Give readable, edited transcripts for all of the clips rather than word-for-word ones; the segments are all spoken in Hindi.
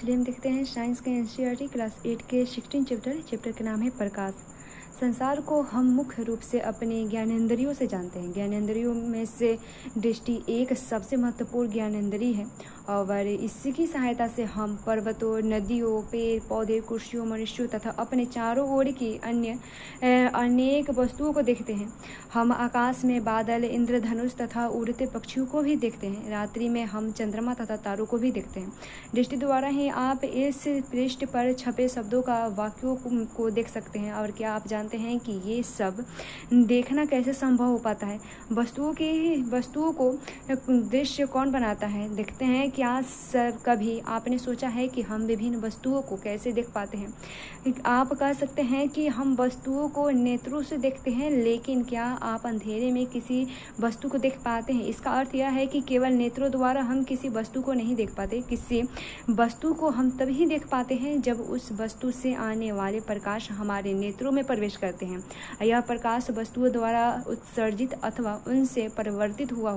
चलिए हम देखते हैं साइंस के एनसीईआरटी क्लास 8 के 16 चैप्टर का नाम है प्रकाश। संसार को हम मुख्य रूप से अपने ज्ञानेंद्रियों से जानते हैं। ज्ञानेंद्रियों में से दृष्टि एक सबसे महत्वपूर्ण ज्ञानेंद्रिय है और इसकी सहायता से हम पर्वतों, नदियों, पेड़ पौधे, कुर्सियों, मनुष्यों तथा अपने चारों ओर की अन्य अनेक वस्तुओं को देखते हैं। हम आकाश में बादल, इंद्रधनुष तथा उड़ते पक्षियों को भी देखते हैं। रात्रि में हम चंद्रमा तथा तारों को भी देखते हैं। दृष्टि द्वारा ही आप इस पृष्ठ पर छपे शब्दों का वाक्यों को देख सकते हैं। और क्या आप जानते हैं कि ये सब देखना कैसे संभव हो पाता है? वस्तुओं को दृश्य कौन बनाता है? देखते हैं क्या कभी आपने सोचा है कि हम विभिन्न वस्तुओं को कैसे देख पाते हैं? आप कह सकते हैं कि हम वस्तुओं को नेत्रों से देखते हैं, लेकिन क्या आप अंधेरे में किसी वस्तु को देख पाते हैं? इसका अर्थ यह है कि केवल नेत्रों द्वारा हम किसी वस्तु को नहीं देख पाते। किसी वस्तु को हम तभी देख पाते हैं जब उस वस्तु से आने वाले प्रकाश हमारे नेत्रों में प्रवेश करते हैं। यह प्रकाश वस्तुओं द्वारा उत्सर्जित अथवा उनसे परिवर्तित हुआ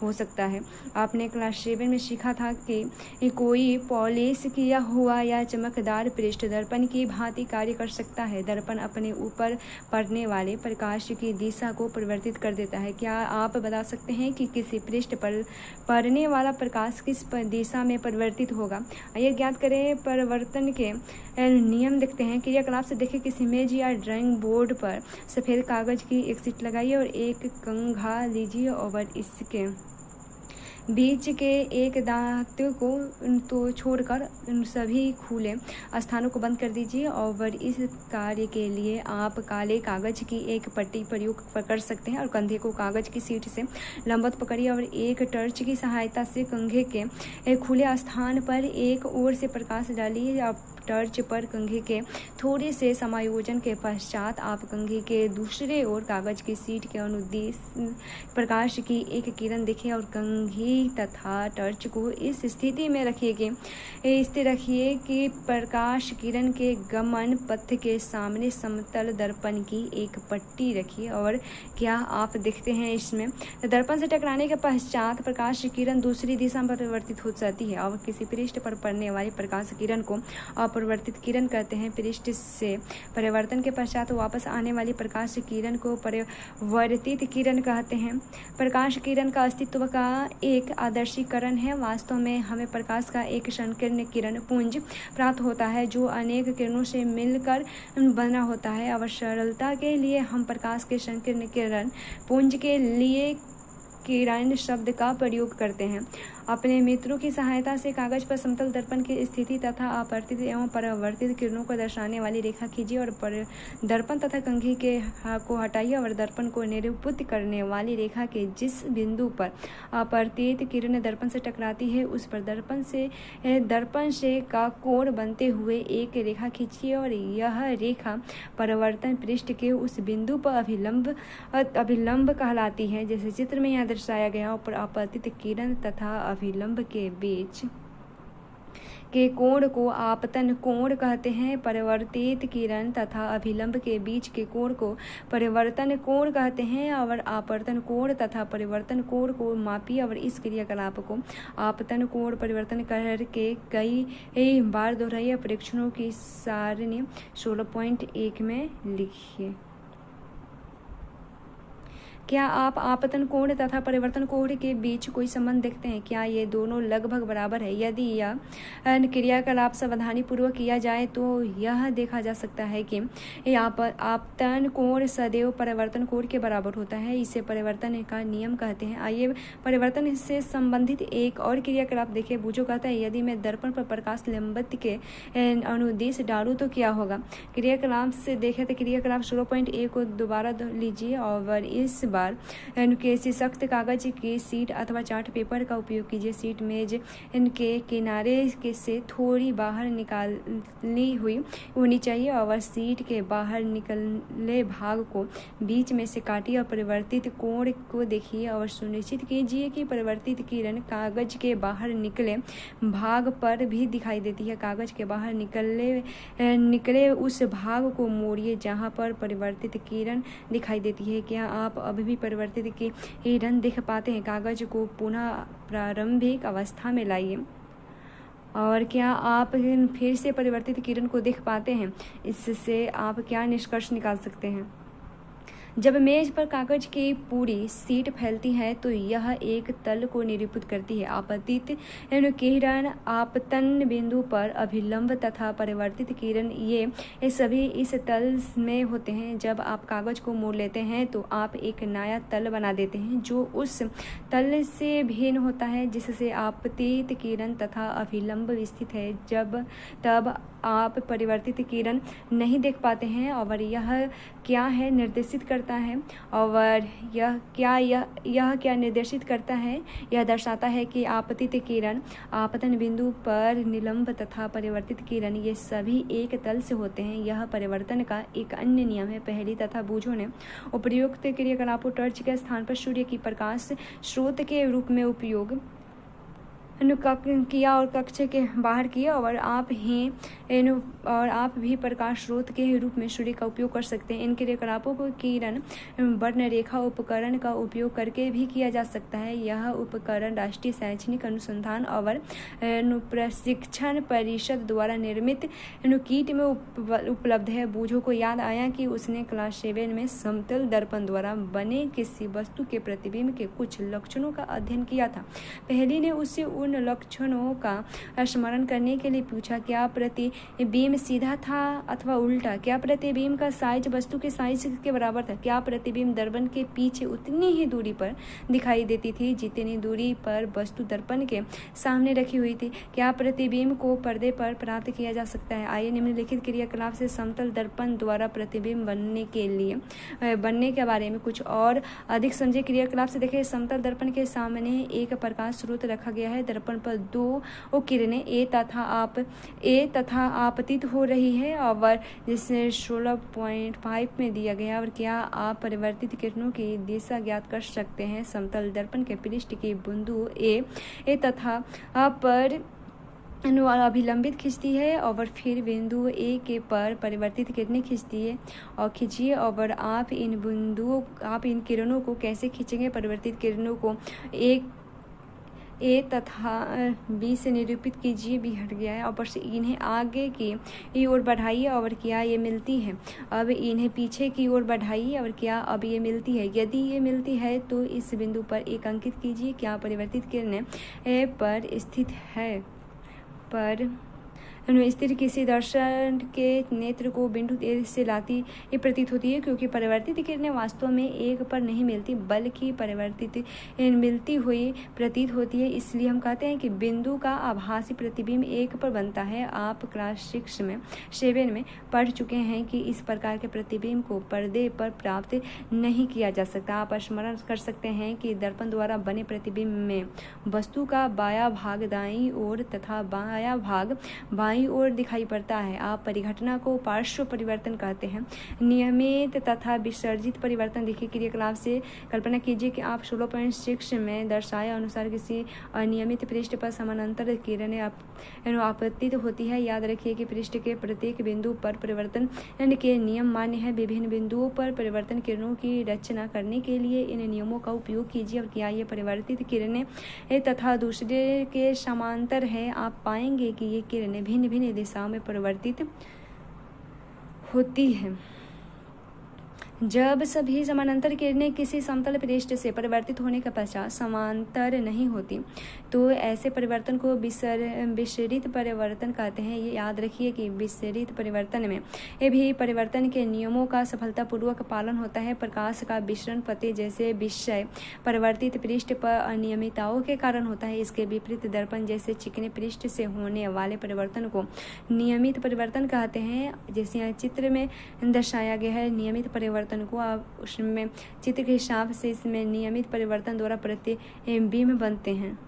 हो सकता है। आपने क्लास 7 में सीखा था कि कोई पॉलिश किया हुआ या चमकदार पृष्ठ दर्पण की भांति कार्य कर सकता है। दर्पण अपने ऊपर पड़ने वाले प्रकाश की दिशा को परिवर्तित कर देता है। क्या आप बता सकते हैं कि किसी पृष्ठ पर पड़ने वाला प्रकाश किस दिशा में परिवर्तित होगा? आइए ज्ञात करें परिवर्तन के नियम। देखते हैं क्रियाकलाप से। देखिए, किसी मेज या ड्राइंग बोर्ड पर सफ़ेद कागज की एक शीट लगाइए और एक कंघा लीजिए और इसके बीच के एक दांत को तो छोड़कर सभी खुले स्थानों को बंद कर दीजिए। और इस कार्य के लिए आप काले कागज की एक पट्टी प्रयोग कर सकते हैं और कंधे को कागज की शीट से लंबवत पकड़िए और एक टॉर्च की सहायता से कंघे के खुले स्थान पर एक ओर से प्रकाश डालिए। आप टॉर्च पर कंघे के थोड़े से समायोजन के पश्चात आप कंघे के दूसरे ओर कागज की शीट के अनुदिश प्रकाश की एक किरण देखें और कंघी तथा टॉर्च को इस स्थिति में रखिए कि प्रकाश किरण के गमन पथ के सामने समतल दर्पण की एक पट्टी रखिए। और क्या आप देखते हैं इसमें दर्पण से टकराने के पश्चात प्रकाश किरण दूसरी दिशा में परिवर्तित हो जाती है और किसी पृष्ठ पर पड़ने वाली प्रकाश किरण को अपरिवर्तित किरण कहते हैं। पृष्ठ से परिवर्तन के पश्चात वापस आने वाली प्रकाश किरण को परिवर्तित किरण कहते हैं। प्रकाश किरण का अस्तित्व का एक आदर्शीकरण है। वास्तव में हमें प्रकाश का एक संकीर्ण किरण पुंज प्राप्त होता है जो अनेक किरणों से मिलकर बना होता है। और सरलता के लिए हम प्रकाश के संकीर्ण किरण पुंज के लिए किरण शब्द का प्रयोग करते हैं। अपने मित्रों की सहायता से कागज पर समतल दर्पण की स्थिति तथा अपवर्तित एवं परावर्तित किरणों को दर्शाने वाली रेखा खींचिए और दर्पण तथा कंघी को हटाइए और दर्पण को निरूपित करने वाली रेखा के जिस बिंदु पर अपवर्तित किरण दर्पण से टकराती है उस पर दर्पण से का कोण बनते हुए एक रेखा खींचिए और यह रेखा परिवर्तन पृष्ठ के उस बिंदु पर अभिलंब कहलाती है। जैसे चित्र में यहाँ दर्शाया गया। और अपवर्तित किरण तथा अभिलंब के बीच के कोण को आपतन कोण कहते हैं। परिवर्तित किरण तथा अभिलंब के बीच के कोण को परिवर्तन कोण कहते हैं। और आपतन कोण तथा परिवर्तन कोण को मापिए और इस क्रियाकलाप को आपतन कोण परिवर्तन करके कई बार दोहराइए। परीक्षणों की सारणी 16.1 में लिखिए। क्या आप आपतन कोण तथा परिवर्तन कोण के बीच कोई संबंध देखते हैं? क्या ये दोनों लगभग बराबर है? यदि यह क्रियाकलाप सावधानी पूर्वक किया जाए तो यह देखा जा सकता है कि आपतन कोण सदैव परिवर्तन कोण के बराबर होता है। इसे परिवर्तन का नियम कहते हैं। आइए परिवर्तन से संबंधित एक और क्रियाकलाप देखिए। बूझो कहता है यदि मैं दर्पण पर प्रकाश लंबवत के अनुदिश डालूं तो क्या होगा? क्रियाकलाप से देखें तो क्रियाकलाप 16.1 को दोबारा लीजिए और इस बार किसी सख्त कागज की शीट अथवा चार्ट पेपर का उपयोग कीजिए। शीट मेज इनके किनारे के से थोड़ी बाहर निकाली हुई होनी चाहिए और शीट के बाहर निकले भाग को बीच में से काटिए और परिवर्तित कोण को देखिए और सुनिश्चित कीजिए कि परिवर्तित किरण कागज के बाहर निकले भाग पर भी दिखाई देती है। कागज के बाहर निकले उस भाग को मोड़िए जहां पर परिवर्तित किरण दिखाई देती है। क्या आप अभी भी परिवर्तित किरण देख पाते हैं? कागज को पुनः प्रारंभिक अवस्था में लाइए और क्या आप फिर से परिवर्तित किरण को देख पाते हैं? इससे आप क्या निष्कर्ष निकाल सकते हैं? जब मेज पर कागज की पूरी सीट फैलती है तो यह एक तल को निरूपित करती है। आपतित किरण, आपतन बिंदु पर अभिलंब तथा परिवर्तित किरण, ये सभी इस तल में होते हैं। जब आप कागज को मोड़ लेते हैं तो आप एक नया तल बना देते हैं जो उस तल से भिन्न होता है जिससे आपतित किरण तथा अभिलंब स्थित है। तब आप परिवर्तित किरण नहीं देख पाते हैं और यह क्या है निर्देशित करता है, और यह क्या निर्देशित करता है? यह दर्शाता है कि आपतित किरण, आपतन बिंदु पर निलंब तथा परिवर्तित किरण, ये सभी एक तल से होते हैं। यह परिवर्तन का एक अन्य नियम है। पहली तथा बूझों ने उपयुक्त क्रियाकलापों टॉर्च के स्थान पर सूर्य की प्रकाश स्रोत के रूप में उपयोग किया और कक्ष के बाहर किया, और आप भी प्रकाश स्रोत के रूप में सूर्य का उपयोग कर सकते हैं। इन क्रियाकलापों को किरण वर्ण रेखा उपकरण का उपयोग करके भी किया जा सकता है। यह उपकरण राष्ट्रीय शैक्षणिक अनुसंधान और प्रशिक्षण परिषद द्वारा निर्मित किट में उपलब्ध है। बूझो को याद आया कि उसने क्लास 7 में समतल दर्पण द्वारा बने किसी वस्तु के प्रतिबिंब के कुछ लक्षणों का अध्ययन किया था। पहली ने उससे उन लक्षणों का स्मरण करने के लिए पूछा, क्या प्रतिबिंब सीधा था अथवा उल्टा? क्या प्रतिबिंब का साइज वस्तु के साइज के बराबर था? क्या प्रतिबिंब दर्पण के पीछे उतनी ही दूरी पर दिखाई देती थी जितनी दूरी पर वस्तु दर्पण के सामने रखी हुई थी? क्या प्रतिबिंब को पर्दे पर प्राप्त किया जा सकता है? आइए निम्नलिखित क्रियाकलाप से समतल दर्पण द्वारा प्रतिबिंब बनने के बारे में कुछ और अधिक समझे। क्रियाकलाप से देखें। समतल दर्पण के सामने एक प्रकाश स्रोत रखा गया है। दर्पण पर दो किरणें ए तथा आपतित हो रही है और जिसे 16.5 में दिया गया। और क्या आप परिवर्तित किरणों की दिशा ज्ञात कर सकते हैं? समतल दर्पण के पृष्ठ की बिंदु ए तथा पर अभिलंबित खींचती है और फिर बिंदु ए के पर परिवर्तित किरणें खींचिए और आप इन किरणों को कैसे खींचेंगे? परिवर्तित किरणों को ए तथा बी से निरूपित कीजिए। बी हट गया है और इन्हें आगे की ओर बढ़ाइए और क्या ये मिलती है? अब इन्हें पीछे की ओर बढ़ाइए और क्या अब ये मिलती है? यदि ये मिलती है तो इस बिंदु पर एक अंकित कीजिए। क्या परिवर्तित किरणें ए पर स्थित है? पर स्थिर किसी दर्शन के नेत्र को बिंदु ए से लाती ये प्रतीत होती है, क्योंकि परिवर्तित किरणें वास्तव में एक पर नहीं मिलती बल्कि परिवर्तित मिलती हुई प्रतीत होती है। इसलिए हम कहते हैं कि बिंदु का आभासी प्रतिबिंब एक पर बनता है। आप क्लास 7 में पढ़ चुके हैं कि इस प्रकार के प्रतिबिंब को पर्दे पर प्राप्त नहीं किया जा सकता। आप स्मरण कर सकते हैं कि दर्पण द्वारा बने प्रतिबिंब में वस्तु का बायां भाग दाईं ओर तथा बायां भाग बाईं ओर दिखाई पड़ता है। आप परिघटना को पार्श्व परिवर्तन कहते हैं। नियमित तथा विसर्जित परिवर्तन। देखिए, क्रियाकलाप से कल्पना कीजिए कि आप 16.6 में दर्शाए अनुसार किसी अनियमित पृष्ठ पर समानांतर किरणें आपतित होती है। याद रखिए कि पृष्ठ के प्रत्येक बिंदु पर परिवर्तन के नियम मान्य है। विभिन्न बिंदुओं पर परिवर्तन किरणों की रचना करने के लिए इन नियमों का उपयोग कीजिए। और क्या ये परिवर्तित किरणें तथा दूसरे के समांतर है? आप पाएंगे कि ये किरणें भिन्न दिशाओं में परिवर्तित होती है। जब सभी समानांतर किरणें किसी समतल पृष्ठ से परिवर्तित होने के पश्चात समांतर नहीं होती तो ऐसे परिवर्तन को विसरित परिवर्तन कहते हैं। ये याद रखिए कि विसरित परिवर्तन में ये भी परिवर्तन के नियमों का सफलतापूर्वक पालन होता है। प्रकाश का विसरण पते जैसे विषय परिवर्तित पृष्ठ पर अनियमितताओं के कारण होता है। इसके विपरीत दर्पण जैसे चिकने पृष्ठ से होने वाले परिवर्तन को नियमित परिवर्तन कहते हैं। जैसे यहाँ चित्र में दर्शाया गया है, नियमित परिवर्तन को आप उसमें चित्र के हिसाब से इसमें नियमित परिवर्तन द्वारा प्रतिबिंब बनते हैं।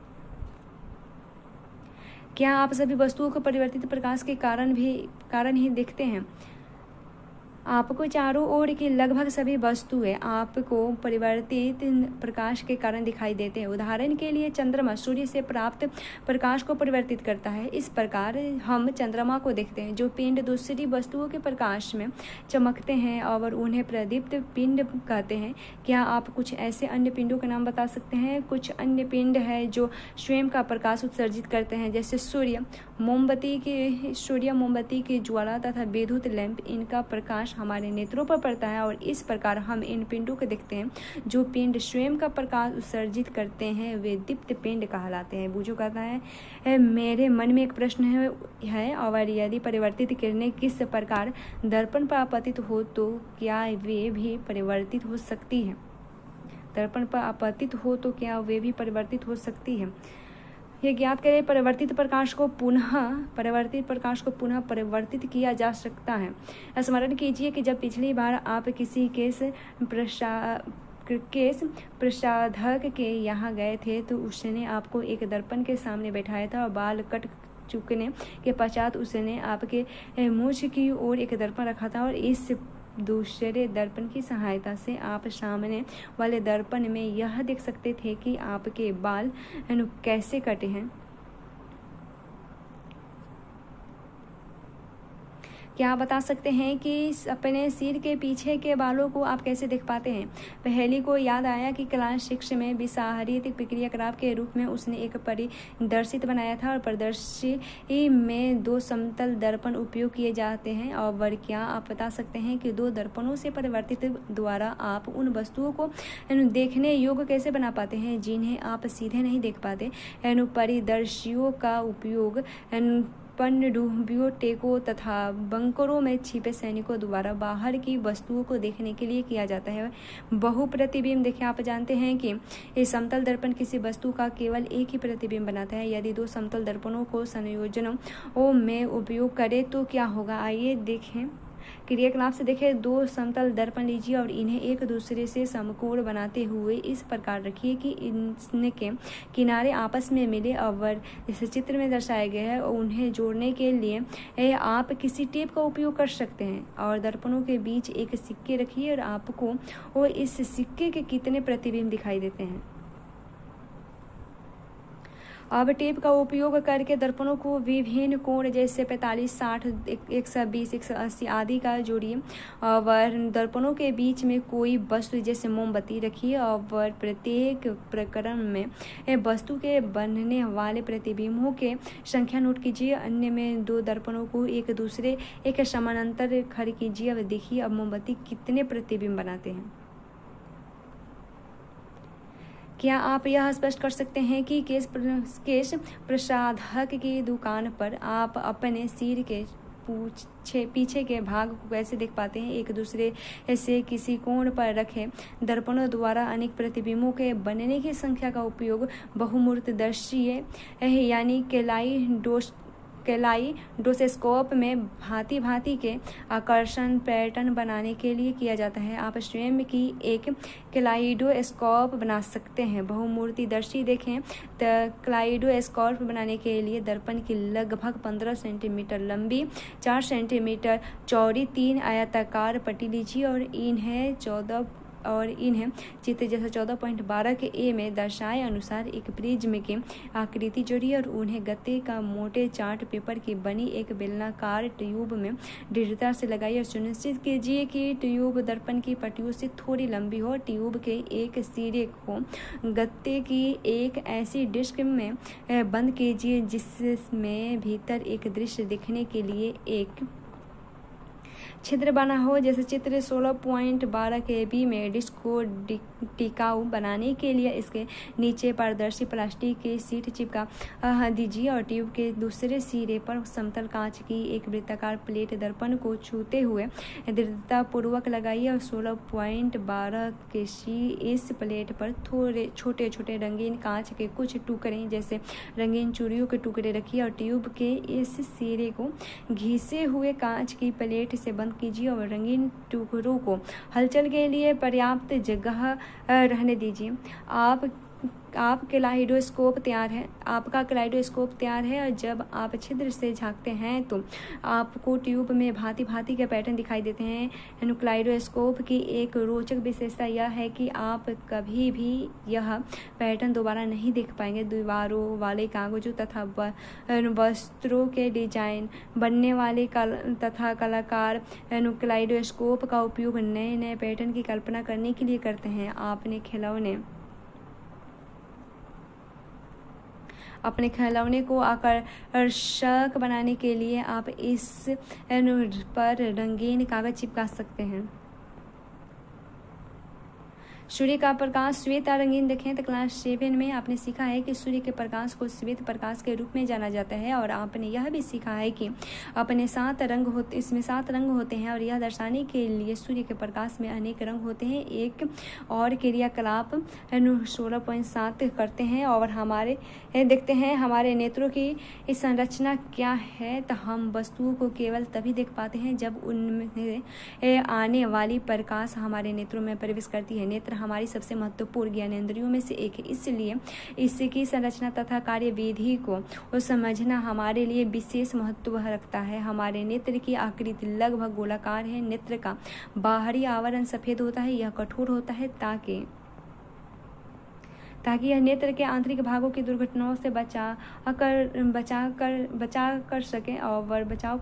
क्या आप सभी वस्तुओं को परिवर्तित प्रकाश के कारण ही देखते हैं? आपको चारों ओर की लगभग सभी वस्तुएं आपको परिवर्तित प्रकाश के कारण दिखाई देते हैं। उदाहरण के लिए चंद्रमा सूर्य से प्राप्त प्रकाश को परिवर्तित करता है। इस प्रकार हम चंद्रमा को देखते हैं। जो पिंड दूसरी वस्तुओं के प्रकाश में चमकते हैं और उन्हें प्रदीप्त पिंड कहते हैं। क्या आप कुछ ऐसे अन्य पिंडों के नाम बता सकते हैं? कुछ अन्य पिंड है जो स्वयं का प्रकाश उत्सर्जित करते हैं, जैसे सूर्य, मोमबत्ती की ज्वाला तथा विद्युत लैंप। इनका प्रकाश हमारे नेत्रों पर पड़ता है और इस प्रकार हम इन पिंडों को देखते हैं। जो पिंड स्वयं का प्रकाश उत्सर्जित करते हैं वे दीप्त पिंड कहलाते हैं। बूझो कहता है मेरे मन में एक प्रश्न है और यदि परिवर्तित किरणें किस प्रकार दर्पण पर आपतित हो तो क्या वे भी परिवर्तित हो सकती है? दर्पण पर आपतित हो तो क्या वे भी परिवर्तित हो सकती है? ये ज्ञात करें। परिवर्तित प्रकाश को पुनः परिवर्तित किया जा सकता है। स्मरण कीजिए कि जब पिछली बार आप किसी केस प्रसाधक के यहाँ गए थे तो उसने आपको एक दर्पण के सामने बैठाया था और बाल कट चुकने के पश्चात उसने आपके मूछ की ओर एक दर्पण रखा था और इस दूसरे दर्पण की सहायता से आप सामने वाले दर्पण में यह देख सकते थे कि आपके बाल कैसे कटे हैं। क्या आप बता सकते हैं कि अपने सिर के पीछे के बालों को आप कैसे देख पाते हैं? पहेली को याद आया कि क्लास 6 में विषाहारित क्रियाकलाप के रूप में उसने एक परिदर्शित बनाया था और परिदर्शी में 2 समतल दर्पण उपयोग किए जाते हैं। और क्या आप बता सकते हैं कि 2 दर्पणों से परिवर्तित द्वारा आप उन वस्तुओं को देखने योग्य कैसे बना पाते हैं जिन्हें आप सीधे नहीं देख पाते? परिदर्शियों का उपयोग पनडुब्बियों, टेकों तथा बंकरों में छिपे सैनिकों द्वारा बाहर की वस्तुओं को देखने के लिए किया जाता है। बहुप्रतिबिंब देखिए, आप जानते हैं कि ये समतल दर्पण किसी वस्तु का केवल एक ही प्रतिबिंब बनाता है। यदि 2 समतल दर्पणों को संयोजनों में उपयोग करें तो क्या होगा? आइए देखें। क्रियाकलाप से देखें। 2 समतल दर्पण लीजिए और इन्हें एक दूसरे से समकोण बनाते हुए इस प्रकार रखिए कि इनके किनारे आपस में मिले और इस चित्र में दर्शाया गया है। और उन्हें जोड़ने के लिए आप किसी टेप का उपयोग कर सकते हैं और दर्पणों के बीच एक सिक्के रखिए और आपको इस सिक्के के कितने प्रतिबिंब दिखाई देते हैं। अब टेप का उपयोग करके दर्पणों को विभिन्न कोण जैसे 45, 60, 120, 180 आदि का जोड़िए और दर्पणों के बीच में कोई वस्तु जैसे मोमबत्ती रखिए और प्रत्येक प्रकरण में वस्तु के बनने वाले प्रतिबिंबों के संख्या नोट कीजिए। अन्य में 2 दर्पणों को एक समानांतर खड़े कीजिए और देखिए अब मोमबत्ती कितने प्रतिबिंब बनाते हैं। क्या आप यह स्पष्ट कर सकते हैं कि केश प्रसाधक की दुकान पर आप अपने सिर के पीछे के भाग को कैसे देख पाते हैं? एक दूसरे से किसी कोण पर रखे दर्पणों द्वारा अनेक प्रतिबिंबों के बनने की संख्या का उपयोग बहुमूर्तदर्शी यानी कैलाइडोस्कोप में भांति भांति के आकर्षण पैटर्न बनाने के लिए किया जाता है। आप स्वयं की एक कैलाइडोस्कोप बना सकते हैं। बहुमूर्तिदर्शी देखें तो कैलाइडोस्कोप बनाने के लिए दर्पण की लगभग 15 सेंटीमीटर लंबी, 4 सेंटीमीटर चौड़ी 3 आयताकार पट्टी लीजिए और इन्हें चित्र जैसे 14.12 के ए में दर्शाए अनुसार एक प्रिज्म की आकृति जोड़िए और उन्हें गत्ते का मोटे चार्ट पेपर की बनी एक बेलनाकार ट्यूब में दृढ़ता से लगाइए और सुनिश्चित कीजिए कि ट्यूब दर्पण की पट्टियों से थोड़ी लंबी हो। ट्यूब के एक सिरे को गत्ते की एक ऐसी डिस्क में बंद कीजिए जिसमें भीतर एक दृश्य दिखने के लिए एक छिद्र बना हो। जैसे चित्र 16.12 के बी में डिस्क को टिकाऊ बनाने के लिए इसके नीचे पारदर्शी प्लास्टिक की सीट चिपका दीजिए और ट्यूब के दूसरे सिरे पर समतल कांच की एक वृत्ताकार प्लेट दर्पण को छूते हुए दृढ़तापूर्वक लगाइए और 16.12 के इस प्लेट पर थोड़े छोटे छोटे रंगीन कांच के कुछ टुकड़े जैसे रंगीन चूड़ियों के टुकड़े रखिए और ट्यूब के इस सिरे को घिसे हुए कांच की प्लेट से बंद कीजिए और रंगीन टुकड़ों को हलचल के लिए पर्याप्त जगह रहने दीजिए। आप आपका क्लाइडोस्कोप तैयार है और जब आप छिद्र से झांकते हैं तो आपको ट्यूब में भांति भांति के पैटर्न दिखाई देते हैं। क्लाइडोस्कोप की एक रोचक विशेषता यह है कि आप कभी भी यह पैटर्न दोबारा नहीं देख पाएंगे। दीवारों वाले कागजों तथा वस्त्रों के डिजाइन बनने वाले तथा कलाकार क्लाइडोस्कोप का उपयोग नए नए पैटर्न की कल्पना करने के लिए करते हैं। अपने खिलौने को आकर्षक बनाने के लिए आप इस पर रंगीन कागज चिपका सकते हैं। सूर्य का प्रकाश श्वेत या रंगीन देखें तो क्लास 7 में आपने सीखा है कि सूर्य के प्रकाश को श्वेत प्रकाश के रूप में जाना जाता है और आपने यह भी सीखा है कि इसमें 7 रंग होते हैं और यह दर्शाने के लिए सूर्य के प्रकाश में अनेक रंग होते हैं। एक और क्रियाकलाप 16.7 करते हैं और देखते हैं हमारे नेत्रों की इस संरचना क्या है। तो हम वस्तुओं को केवल तभी देख पाते हैं जब उनमें आने वाली प्रकाश हमारे नेत्रों में प्रवेश करती है। नेत्र हमारी सबसे महत्वपूर्ण ज्ञानेंद्रियों में से एक है, इसलिए इसकी संरचना तथा कार्यविधि को समझना हमारे लिए विशेष महत्व रखता है। हमारे नेत्र की आकृति लगभग गोलाकार है। नेत्र का बाहरी आवरण सफेद होता है, यह कठोर होता है ताकि यह नेत्र के आंतरिक भागों की दुर्घटनाओं से बचाव कर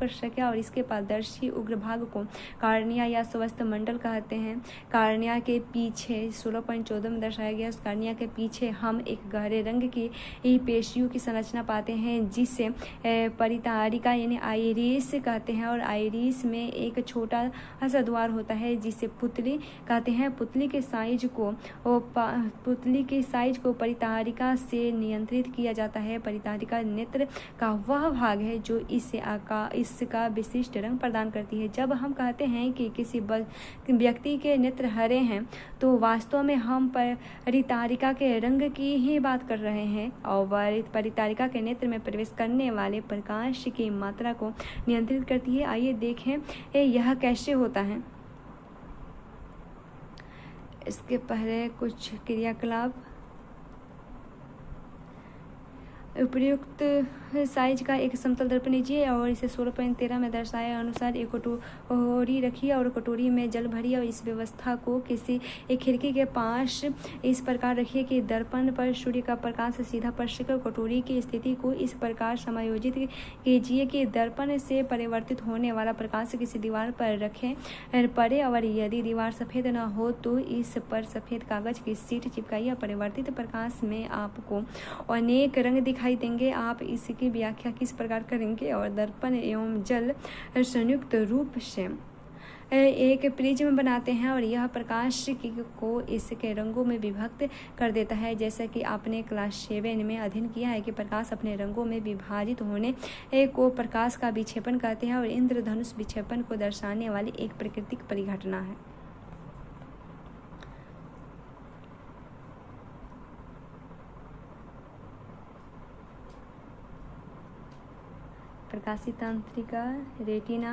सके और इसके पारदर्शी उग्र भाग को कार्निया या स्वस्थ मंडल कहते हैं। कार्निया के पीछे 16.14 में दर्शाया गया, कार्निया के पीछे हम एक गहरे रंग की पेशियों की संरचना पाते हैं जिसे परितारिका यानी आइरिस कहते हैं और आइरिस में एक छोटा सा द्वार होता है जिसे पुतली कहते हैं। पुतली के साइज को परितारिका से नियंत्रित किया जाता है। परितारिका नेत्र का वह भाग है जो इसका विशिष्ट रंग प्रदान करती है। जब हम कहते हैं कि किसी व्यक्ति के नेत्र हरे हैं तो वास्तव में हम परितारिका के रंग की ही बात कर रहे हैं और परितारिका के नेत्र में प्रवेश करने वाले प्रकाश की मात्रा को नियंत्रित करती है। आइए देखें यह कैसे होता है। इसके पहले कुछ क्रियाकलाप। उपयुक्त साइज का एक समतल दर्पण लीजिए और इसे 16.13 में दर्शाए अनुसार एक कटोरी रखिए और कटोरी में जल भरिए और इस व्यवस्था को किसी एक खिड़की के पास इस प्रकार रखिए कि दर्पण पर सूर्य का प्रकाश सीधा पड़ सके। कटोरी की स्थिति को इस प्रकार समायोजित कीजिए कि दर्पण से परिवर्तित होने वाला प्रकाश किसी दीवार पर पड़े और यदि दीवार सफ़ेद न हो तो इस पर सफ़ेद कागज की शीट चिपकाइए। परिवर्तित प्रकाश में आपको अनेक रंग दिखाई देंगे। आप इसकी व्याख्या किस प्रकार करेंगे और दर्पण एवं जल संयुक्त रूप से एक प्रिज्म बनाते हैं और यह प्रकाश को इसके रंगों में विभक्त कर देता है। जैसा कि आपने क्लास 7 में अध्ययन किया है कि प्रकाश अपने रंगों में विभाजित होने को प्रकाश का विक्षेपण कहते हैं और इंद्रधनुष विक्षेपण को दर्शाने वाली एक प्राकृतिक परिघटना है। प्रकाशीय तंत्रिका, रेटिना,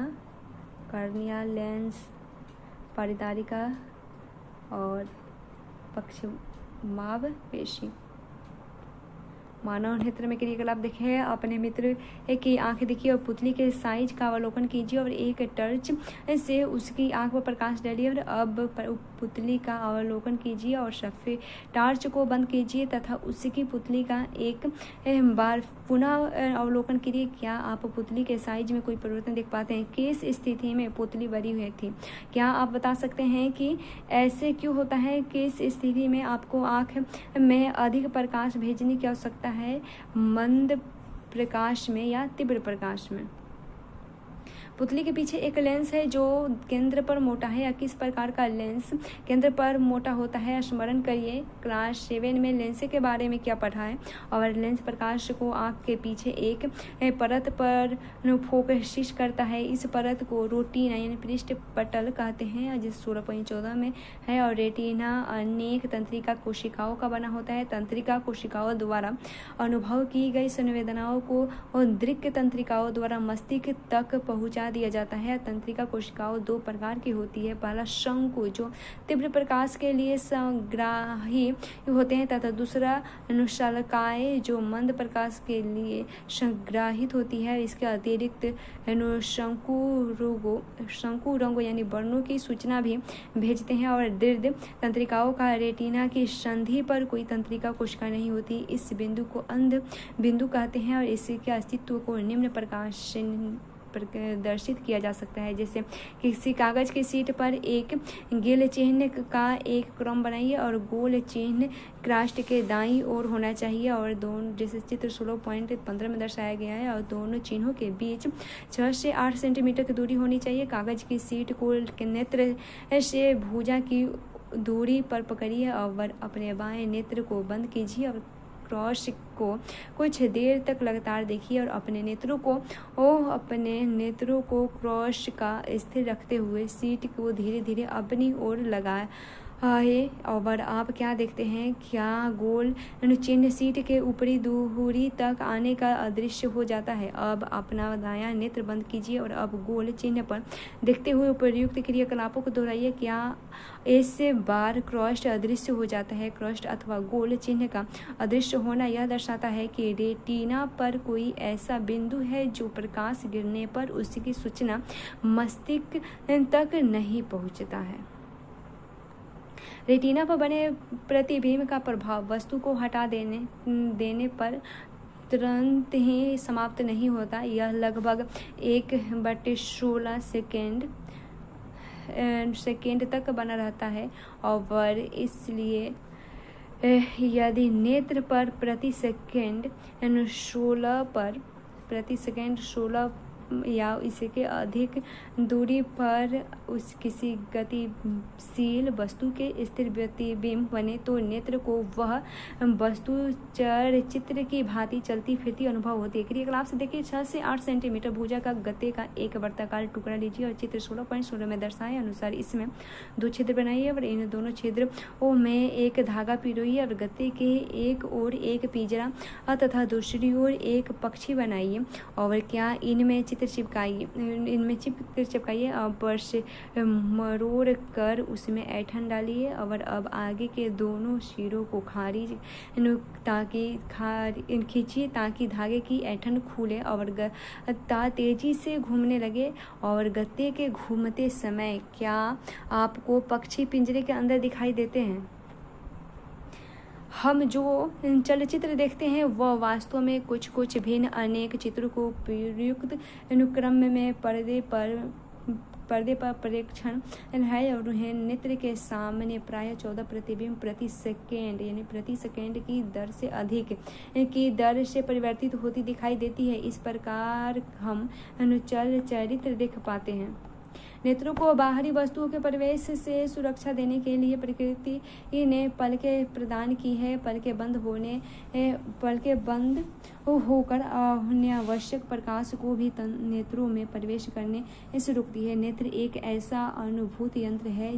कार्निया, लेंस, परितारिका और पक्षमाभ पेशी। मानव नेत्र में क्रियाकलाप देखें। अपने मित्र की आंख देखिए और पुतली के साइज का अवलोकन कीजिए और एक टर्च से उसकी आंख पर प्रकाश डालिए और अब पुतली का अवलोकन कीजिए और सफ़ेद टॉर्च को बंद कीजिए तथा उसकी पुतली का एक बार पुनः अवलोकन कीजिए। क्या आप पुतली के साइज में कोई परिवर्तन देख पाते हैं? किस स्थिति में पुतली बड़ी हुई थी? क्या आप बता सकते हैं कि ऐसे क्यों होता है? किस स्थिति में आपको आँख में अधिक प्रकाश भेजने की आवश्यकता है, मंद प्रकाश में या तीव्र प्रकाश में? पुतली के पीछे एक लेंस है जो केंद्र पर मोटा है या किस प्रकार का लेंस केंद्र पर मोटा होता है? स्मरण करिए क्लास 7 में लेंस के बारे में क्या पढ़ा है और लेंस प्रकाश को आँख के पीछे एक परत पर फोकसिस करता है। इस परत को रेटिना यानी पृष्ठ पटल कहते हैं जिस 16.14 में है और रेटिना अनेक तंत्रिका कोशिकाओं का बना होता है। तंत्रिका कोशिकाओं द्वारा अनुभव की गई संवेदनाओं को दृक् तंत्रिकाओं द्वारा मस्तिष्क तक पहुंचा दिया जाता है। तंत्रिका कोशिकाओं दो प्रकार की होती है। पहला शंकु जो तीव्र प्रकाश के लिए संग्राही होते हैं तथा दूसरा अनुशलाकाएं जो मंद प्रकाश के लिए संग्राहित होती है। इसके अतिरिक्त शंकु रंगों यानी वर्णों की सूचना भी भेजते हैं। और दीर्घ तंत्रिकाओं का रेटिना की संधि पर कोई तंत्रिका कोशिका नहीं होती। इस बिंदु को अंध बिंदु कहते हैं और इसके अस्तित्व को निम्न प्रकाश प्रदर्शित किया जा सकता है। जैसे किसी कागज की शीट पर एक गिल चिन्ह का एक क्रम बनाइए और गोल चिन्ह क्रास्ट के दाईं ओर होना चाहिए और दोनों, जैसे चित्र 16.15 में दर्शाया गया है, और दोनों चिन्हों के बीच 6 से 8 सेंटीमीटर की दूरी होनी चाहिए। कागज की शीट को नेत्र से भुजा की दूरी पर पकड़िए और अपने बाएं नेत्र को बंद कीजिए और क्रॉस को कुछ देर तक लगातार देखिए और अपने नेत्रों को क्रॉस का स्थिर रखते हुए शीट को धीरे धीरे अपनी ओर लगाए और आप क्या देखते हैं, क्या गोल चिन्ह सीट के ऊपरी दूरी तक आने का अदृश्य हो जाता है। अब अपना दायां नेत्र बंद कीजिए और अब गोल चिन्ह पर देखते हुए उपयुक्त क्रियाकलापों को दोहराइए। क्या इस बार क्रॉस अदृश्य हो जाता है। क्रॉस अथवा गोल चिन्ह का अदृश्य होना यह दर्शाता है कि रेटिना पर कोई ऐसा बिंदु है जो प्रकाश गिरने पर उसकी सूचना मस्तिष्क तक नहीं पहुंचता है। रेटिना पर बने प्रतिबिंब का प्रभाव वस्तु को हटा देने पर तुरंत ही समाप्त नहीं होता। यह लगभग 1/16 सेकेंड तक बना रहता है और इसलिए यदि नेत्र पर प्रति सेकेंड 16 या इसके अधिक दूरी पर किसी गतिशील वस्तु के स्थिर प्रतिबिंब बने तो नेत्र को वह वस्तु चित्र की भांति चलती फिरती अनुभव होती है। क्रियाकलाप से देखिए 6 से 8 सेंटीमीटर भुजा का गत्ते का एक वर्ताकार टुकड़ा लीजिए और चित्र 16.16 में दर्शाए अनुसार इसमें 2 छिद्र बनाइए और इन दोनों छिद्रों में एक धागा पिरोइए और गत्ते के एक ओर एक पिंजरा तथा दूसरी ओर एक पक्षी बनाइए और क्या इनमें चित्र चिपकाइए पर से मरोड़ कर उसमें ऐंठन डालिए और अब आगे के दोनों सिरों को खींचिए ताकि धागे की ऐंठन खुले और गत्ता तेजी से घूमने लगे। और गत्ते के घूमते समय क्या आपको पक्षी पिंजरे के अंदर दिखाई देते हैं। हम जो चलचित्र देखते हैं वह वास्तव में कुछ भिन्न अनेक चित्रों को उपयुक्त अनुक्रम में पर्दे पर प्रेक्षण है और उन्हें नेत्र के सामने प्राय 14 प्रतिबिंब प्रति सेकेंड की दर से अधिक की दर से परिवर्तित होती दिखाई देती है। इस प्रकार हम चलचित्र देख पाते हैं। नेत्रों को बाहरी वस्तुओं के प्रवेश से सुरक्षा देने के लिए प्रकृति ने पलकें प्रदान की है। पलकें बंद होकर अनावश्यक प्रकाश को भी नेत्रों में प्रवेश करने से रोकती है। नेत्र एक ऐसा अनुभूति यंत्र है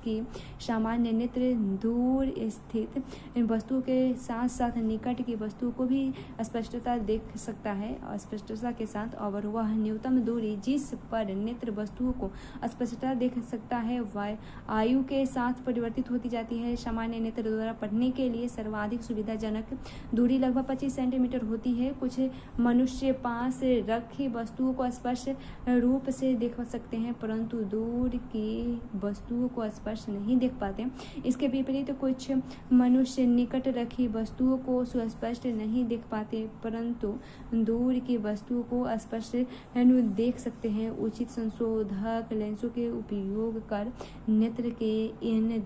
कि सामान्य नेत्र दूर स्थित वस्तुओं के साथ साथ निकट की वस्तुओं को भी स्पष्टता देख सकता है स्पष्टता के साथ, और वह न्यूनतम दूरी जिस पर नेत्र वस्तुओं को स्पष्टता देख सकता है वह आयु के साथ परिवर्तित होती जाती है। सामान्य नेत्र द्वारा पढ़ने के लिए सर्वाधिक सुविधाजनक दूरी लगभग 25 सेंटीमीटर होती है। कुछ मनुष्य पास रखी वस्तुओं को स्पष्ट रूप से देख सकते हैं परंतु दूर की वस्तुओं को स्पष्ट नहीं देख पाते। इसके विपरीत कुछ मनुष्य निकट रखी वस्तुओं को सुस्पष्ट नहीं देख पाते परंतु दूर की वस्तुओं को स्पष्ट देख सकते हैं। उचित संशोधक लेंसों के उपयोग कर नेत्र के इन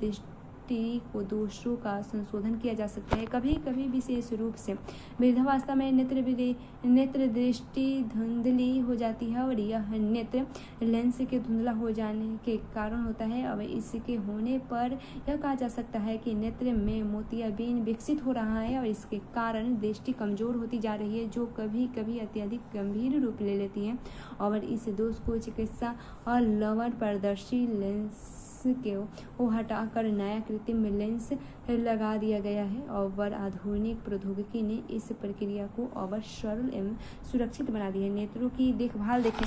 को दोषों का संशोधन किया जा सकता है। कभी कभी विशेष रूप से वृद्धावस्था में नेत्र दृष्टि धुंधली हो जाती है और यह नेत्र लेंस के धुंधला हो जाने के कारण होता है। अब इसके होने पर यह कहा जा सकता है कि नेत्र में मोतियाबिंद विकसित हो रहा है और इसके कारण दृष्टि कमजोर होती जा रही है जो कभी कभी अत्यधिक गंभीर रूप ले लेती है और इस दोष को चिकित्सा और लवण पारदर्शी लेंस को हटाकर नया कृत्रिम लेंस लगा दिया गया है और आधुनिक प्रौद्योगिकी ने इस प्रक्रिया को और सरल एवं सुरक्षित बना दिया है। नेत्रों की देखभाल देखें।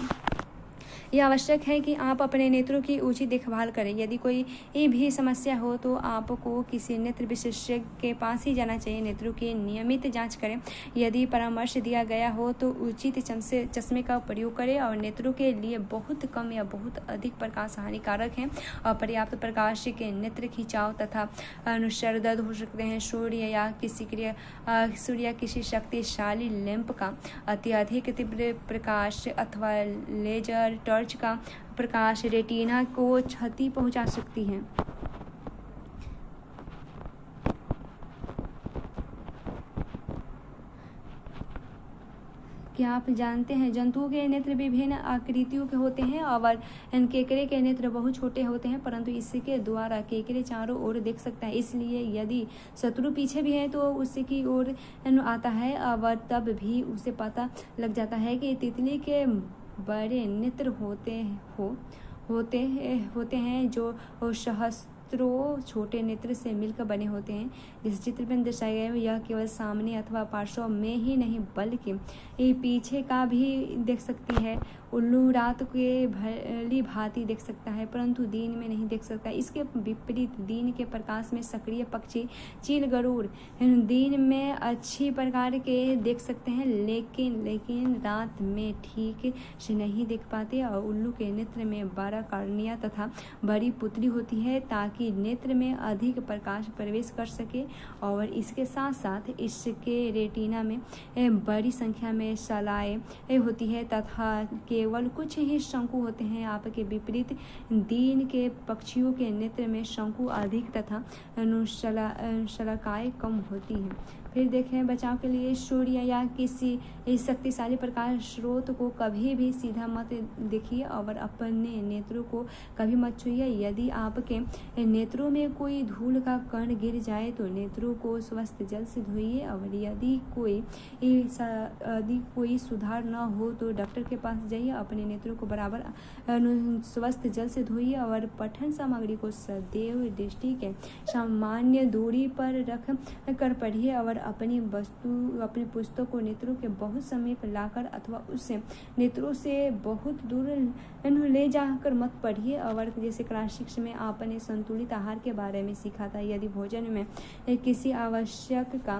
यह आवश्यक है कि आप अपने नेत्रों की उचित देखभाल करें। यदि कोई भी समस्या हो तो आपको किसी नेत्र विशेषज्ञ के पास ही जाना चाहिए। नेत्रों की नियमित जांच करें। यदि परामर्श दिया गया हो तो उचित चश्मे का प्रयोग करें और नेत्रों के लिए बहुत कम या बहुत अधिक प्रकाश हानिकारक है। अपर्याप्त प्रकाश के नेत्र खिंचाव तथा अनुसर दर्द हो सकते हैं। सूर्य या किसी शक्तिशाली लैंप का अत्यधिक तीव्र प्रकाश अथवा लेजर टॉर्च का प्रकाश रेटिना को क्षति पहुंचा सकती है। क्या आप जानते हैं जंतुओं के नेत्र विभिन्न आकृतियों के होते हैं और केकड़े के नेत्र बहुत छोटे होते हैं, परंतु इसके द्वारा केकड़े चारों ओर देख सकता है। इसलिए यदि शत्रु पीछे भी है तो उसकी ओर आता है और तब भी उसे पता लग जाता है कि तितली के बड़े नेत्र होते हैं जो सहस्त्रों छोटे नेत्र से मिलकर बने होते हैं। जिस चित्र में दर्शाया गया है यह केवल सामने अथवा पार्श्व में ही नहीं बल्कि पीछे का भी देख सकती है। उल्लू रात के भली भांति देख सकता है परंतु दिन में नहीं देख सकता। इसके विपरीत दिन के प्रकाश में सक्रिय पक्षी चील गरुड़ दिन में अच्छी प्रकार के देख सकते हैं लेकिन रात में ठीक से नहीं देख पाते। और उल्लू के नेत्र में 12 कार्निया तथा बड़ी पुतली होती है ताकि नेत्र में अधिक प्रकाश प्रवेश कर सके और इसके साथ साथ इसके रेटिना में बड़ी संख्या में शलाएं होती है तथा केवल कुछ ही शंकु होते हैं। आपके विपरीत दिन के पक्षियों के नेत्र में शंकु अधिक तथा शलाकाएं कम होती हैं। फिर देखें बचाव के लिए सूर्य या किसी शक्तिशाली प्रकाश स्रोत को कभी भी सीधा मत देखिए और अपने नेत्रों को कभी मत छूइए। यदि आपके नेत्रों में कोई धूल का कण गिर जाए तो नेत्रों को स्वस्थ जल से धोइए और यदि कोई सुधार न हो तो डॉक्टर के पास जाइए। अपने नेत्रों को बराबर स्वस्थ जल से धोइए और पठन सामग्री को सदैव दृष्टि के सामान्य दूरी पर रख कर पढ़िए और अपनी पुस्तक को नेत्रों के बहुत समीप लाकर अथवा उससे नेत्रों से बहुत दूर ले जाकर मत पढ़िए। और जैसे क्लास 6 में आपने संतुलित आहार के बारे में सीखा था। यदि भोजन में किसी आवश्यक का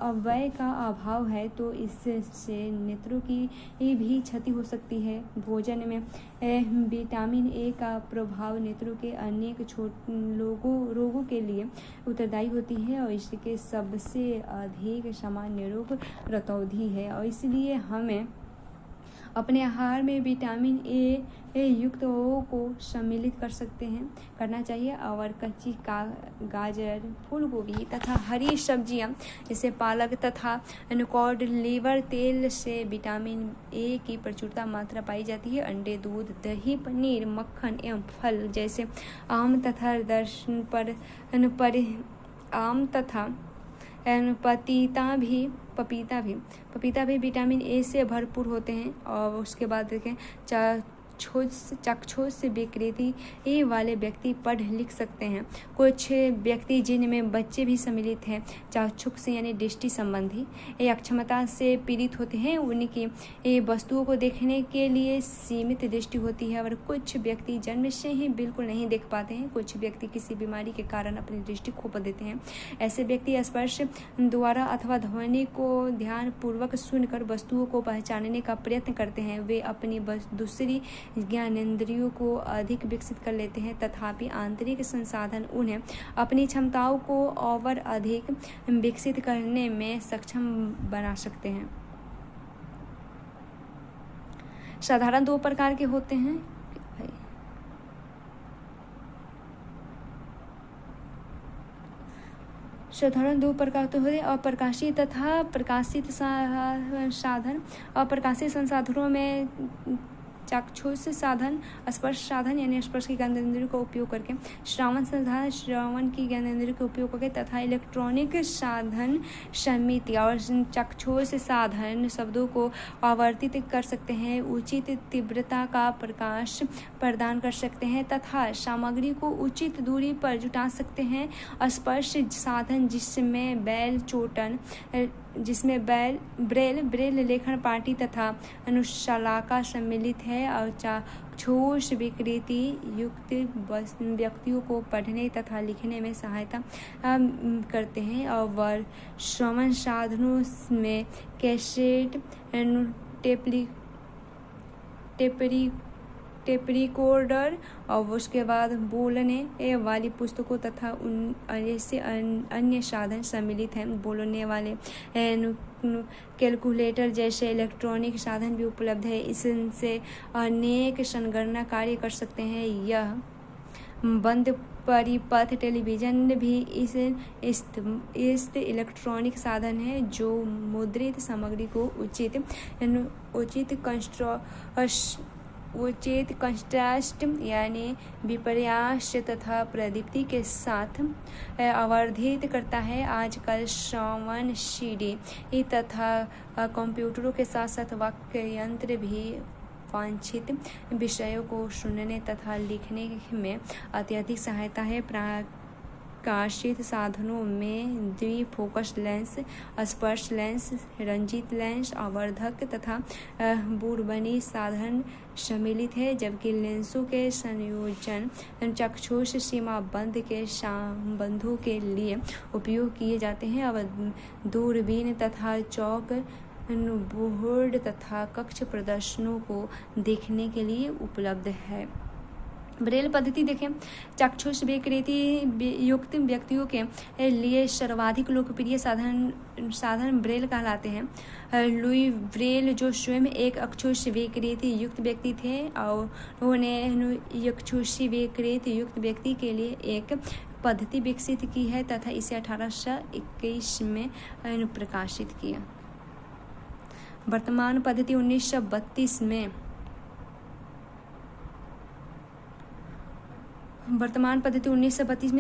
अवयव का अभाव है तो इससे नेत्रों की भी क्षति हो सकती है। भोजन में विटामिन ए का प्रभाव नेत्रों के अनेक रोगों के लिए उत्तरदायी होती है और इसके सबसे अधिक सामान्य रोग रतौंधी है। और इसलिए हमें अपने आहार में विटामिन ए युक्त को सम्मिलित करना चाहिए और कच्ची गाजर, फूल गोभी तथा हरी सब्जियां जैसे पालक तथा कॉड लीवर तेल से विटामिन ए की प्रचुरता मात्रा पाई जाती है। अंडे, दूध, दही, पनीर, मक्खन एवं फल जैसे आम तथा पपीता भी विटामिन ए से भरपूर होते हैं। और उसके बाद देखें चाक्षुष विकृति वाले व्यक्ति पढ़ लिख सकते हैं। कुछ व्यक्ति जिनमें बच्चे भी सम्मिलित हैं चाक्षुष यानी दृष्टि संबंधी अक्षमता से पीड़ित होते हैं। उनकी वस्तुओं को देखने के लिए सीमित दृष्टि होती है और कुछ व्यक्ति जन्म से ही बिल्कुल नहीं देख पाते हैं। कुछ व्यक्ति किसी बीमारी के कारण अपनी दृष्टि खो देते हैं। ऐसे व्यक्ति स्पर्श द्वारा अथवा ध्वनि को ध्यान पूर्वक सुनकर वस्तुओं को पहचानने का प्रयत्न करते हैं। वे अपनी दूसरी ज्ञानेंद्रियों को अधिक विकसित कर लेते हैं तथापि आंतरिक संसाधन उन्हें अपनी क्षमताओं को और अधिक विकसित करने में सक्षम बना सकते हैं। साधारण 2 प्रकार के होते हैं। साधारण 2 प्रकार तो होते हैं अप्रकाशित तथा प्रकाशित साधन। अप्रकाशित संसाधनों में चाक्षुष साधन, स्पर्श साधन यानी स्पर्श की ज्ञानेंद्रियों का उपयोग करके, श्रवण साधन श्रवण की ज्ञानेंद्रियों का उपयोग करके तथा इलेक्ट्रॉनिक साधन समिति और चाक्षुष साधन शब्दों को आवर्तित कर सकते हैं, उचित तीव्रता का प्रकाश प्रदान कर सकते हैं तथा सामग्री को उचित दूरी पर जुटा सकते हैं। स्पर्श साधन जिसमें बैल, चोटन, जिसमें ब्रेल लेखन पार्टी तथा अनुशालाका सम्मिलित है और चाक्षुष विकृति युक्त व्यक्तियों को पढ़ने तथा लिखने में सहायता करते हैं। और श्रवण साधनों में कैसेट, टेप रिकॉर्डर और उसके बाद बोलने वाली पुस्तकों तथा ऐसे अन्य साधन सम्मिलित हैं। बोलने वाले कैलकुलेटर जैसे इलेक्ट्रॉनिक साधन भी उपलब्ध है। इससे अनेक संगणना कार्य कर सकते हैं। यह बंद परिपथ टेलीविज़न भी इस इलेक्ट्रॉनिक साधन है जो मुद्रित सामग्री को उचित कंट्रास्ट यानी विपर्यास तथा प्रदीप्ति के साथ आवर्धित करता है। आजकल श्रवण सीडी तथा कंप्यूटरों के साथ साथ वाक्य यंत्र भी वांछित विषयों को सुनने तथा लिखने में अत्यधिक सहायता है। प्रकाशित साधनों में द्विफोकस लेंस, स्पर्श लेंस, रंजित लेंस, आवर्धक तथा दूरबीनी साधन सम्मिलित है, जबकि लेंसों के संयोजन चाक्षुष सीमाबंद के संबंधों के लिए उपयोग किए जाते हैं। अब दूरबीन तथा चौक बोर्ड तथा कक्ष प्रदर्शनों को देखने के लिए उपलब्ध है। ब्रेल पद्धति देखें, चाक्षुष विकृति युक्त व्यक्तियों के लिए सर्वाधिक लोकप्रिय साधन ब्रेल कहलाते हैं। लुई ब्रेल जो स्वयं एक अक्षुष विकृति युक्त व्यक्ति थे और उन्होंने अक्षुषी विकृति युक्त व्यक्ति के लिए एक पद्धति विकसित की है तथा इसे 1821 में प्रकाशित किया। वर्तमान पद्धति 1932 में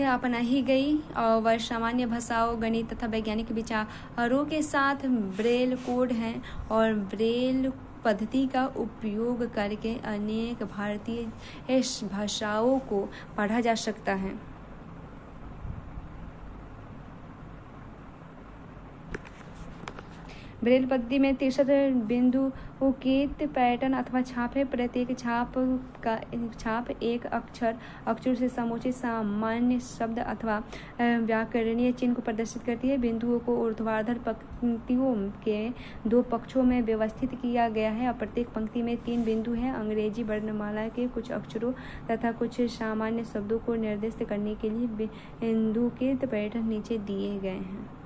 अपनाई गई और सामान्य भाषाओं, गणित तथा वैज्ञानिक विचारों के साथ ब्रेल कोड है और ब्रेल पद्धति का उपयोग करके अनेक भारतीय भाषाओं को पढ़ा जा सकता है। ब्रेल पद्धति में 63 बिंदुकीत पैटर्न अथवा छाप है। प्रत्येक छाप एक अक्षर से समुचित सामान्य शब्द अथवा व्याकरणीय चिन्ह को प्रदर्शित करती है। बिंदुओं को ऊर्ध्वाधर पंक्तियों के 2 पक्षों में व्यवस्थित किया गया है और प्रत्येक पंक्ति में 3 बिंदु हैं। अंग्रेजी वर्णमाला के कुछ अक्षरों तथा कुछ सामान्य शब्दों को निर्दिष्ट करने के लिए बिंदुकीत पैटर्न नीचे दिए गए हैं।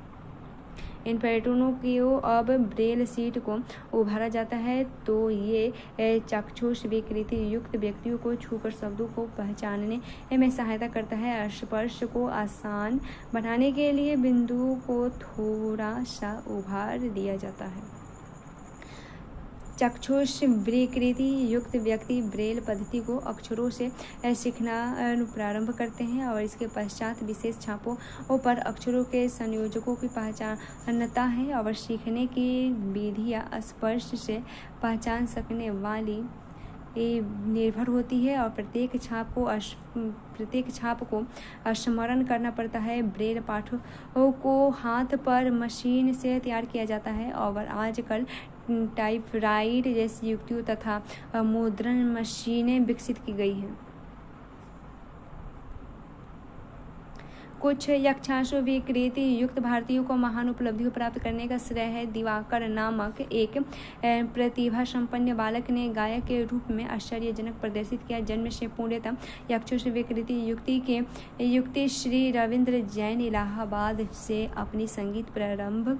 इन पैटर्नों को अब ब्रेल शीट को उभारा जाता है तो ये चाक्षुष विकृति युक्त व्यक्तियों को छूकर शब्दों को पहचानने में सहायता करता है। स्पर्श को आसान बनाने के लिए बिंदुओं को थोड़ा सा उभार दिया जाता है। चाक्षुष विकृति युक्त व्यक्ति ब्रेल पद्धति को अक्षरों से सीखना प्रारंभ करते हैं और इसके पश्चात विशेष छापों पर अक्षरों के संयोजकों की पहचानता है और सीखने की विधियाँ स्पर्श से पहचान सकने वाली निर्भर होती है और प्रत्येक छाप को स्मरण करना पड़ता है। ब्रेल पाठों को हाथ पर मशीन से तैयार किया जाता है और आजकल टाइपराइट जैसी युक्तियों तथा मुद्रण मशीनें विकसित की गई हैं। कुछ यक्षांशों विकृति युक्त भारतीयों को महान उपलब्धियों प्राप्त करने का श्रेय है। दिवाकर नामक एक प्रतिभा संपन्न बालक ने गायक के रूप में आश्चर्यजनक प्रदर्शित किया। जन्म से पूर्णतः यक्षांश विकृति युक्ति श्री रविंद्र जैन इलाहाबाद से अपनी संगीत प्रारंभ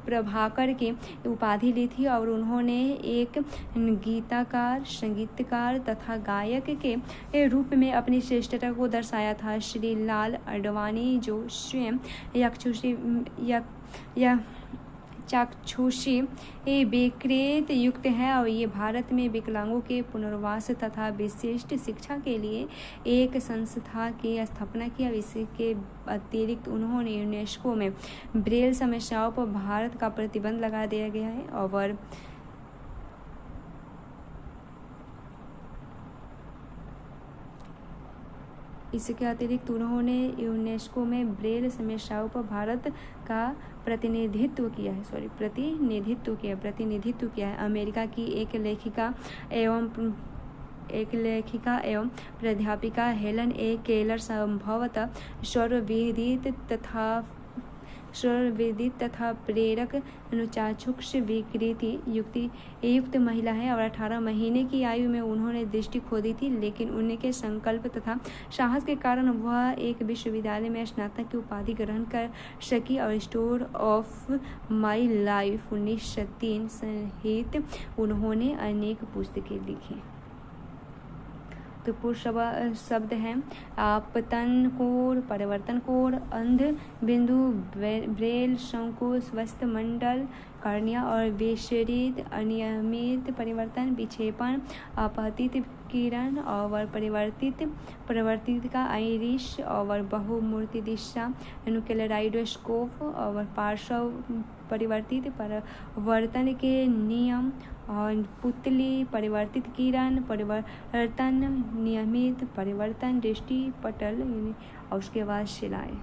प्रभाकर की उपाधि ली थी और उन्होंने एक गीतकार, संगीतकार तथा गायक के रूप में अपनी श्रेष्ठता को दर्शाया था। श्री लाल अडवाणी जो स्वयं चाक्षुषी विकृत युक्त है और ये भारत में विकलांगों के पुनर्वास तथा विशिष्ट शिक्षा के लिए एक संस्था की स्थापना की। इसके अतिरिक्त उन्होंने यूनेस्को में ब्रेल समस्याओं पर भारत का प्रतिबंध लगा दिया गया है और इसके अतिरिक्त उन्होंने यूनेस्को में ब्रेल समस्याओं पर भारत का प्रतिनिधित्व किया है। अमेरिका की एक लेखिका एवं प्राध्यापिका हेलन ए केलर संभवतः सर्वविदित तथा प्रेरक अनुचाक्षुष विकृति युक्त महिला है और 18 महीने की आयु में उन्होंने दृष्टि खो दी थी, लेकिन उनके संकल्प तथा साहस के कारण वह एक विश्वविद्यालय में स्नातक की उपाधि ग्रहण कर सकी और स्टोरी ऑफ माई लाइफ 1903 सहित उन्होंने अनेक पुस्तकें लिखी। तो पूर्ण शब्द हैं आपतन कोण, परिवर्तन कोण, अंध बिंदु, ब्रेल शंकु, स्वस्थ मंडल, कर्णिया और विपरीत अनियमित परिवर्तन, विक्षेपण, अपतित किरण और परिवर्तित का आइरिश और बहुमूर्ति दिशा, कैलेडाइडोस्कोप और पार्श्व परिवर्तित परिवर्तन के नियम और पुतली, परिवर्तित किरण परिवर्तन, नियमित परिवर्तन, दृष्टि पटल और उसके बाद सिलाई।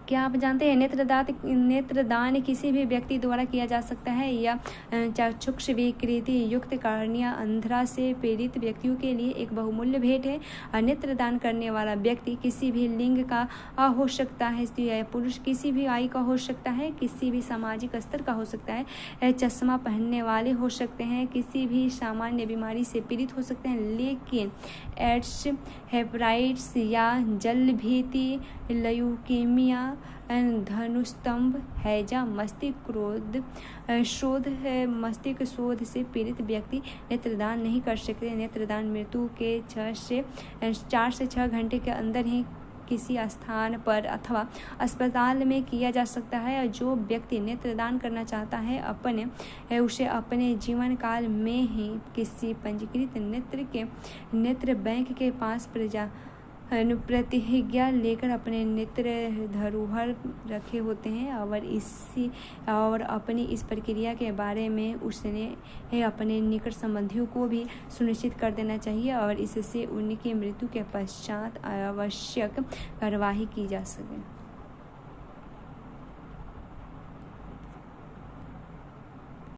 क्या आप जानते हैं नेत्रदान किसी भी व्यक्ति द्वारा किया जा सकता है या चाक्षुष विकृति युक्त कर्णिया अंधरा से पीड़ित व्यक्तियों के लिए एक बहुमूल्य भेंट है। नेत्रदान करने वाला व्यक्ति किसी भी लिंग का हो सकता है, स्त्री या पुरुष, किसी भी आयु का हो सकता है, किसी भी सामाजिक स्तर का हो सकता है, चश्मा पहनने वाले हो सकते हैं, किसी भी सामान्य बीमारी से पीड़ित हो सकते हैं, लेकिन एड्स, हेपेटाइटिस या जल भीति, ल्यूकीमिया, धनुस्तंभ, हैजा, मस्तिष्क शोध से पीड़ित व्यक्ति नेत्रदान नहीं कर सकते। नेत्रदान मृत्यु के 4 से 6 घंटे के अंदर ही किसी स्थान पर अथवा अस्पताल में किया जा सकता है। जो व्यक्ति नेत्रदान करना चाहता है उसे अपने जीवन काल में ही किसी पंजीकृत नेत्र बैंक के पास प्रतिज्ञा लेकर अपने नेत्र धरोहर रखे होते हैं और अपनी इस प्रक्रिया के बारे में उसने अपने निकट संबंधियों को भी सुनिश्चित कर देना चाहिए और इससे उनकी मृत्यु के पश्चात आवश्यक कार्यवाही की जा सके।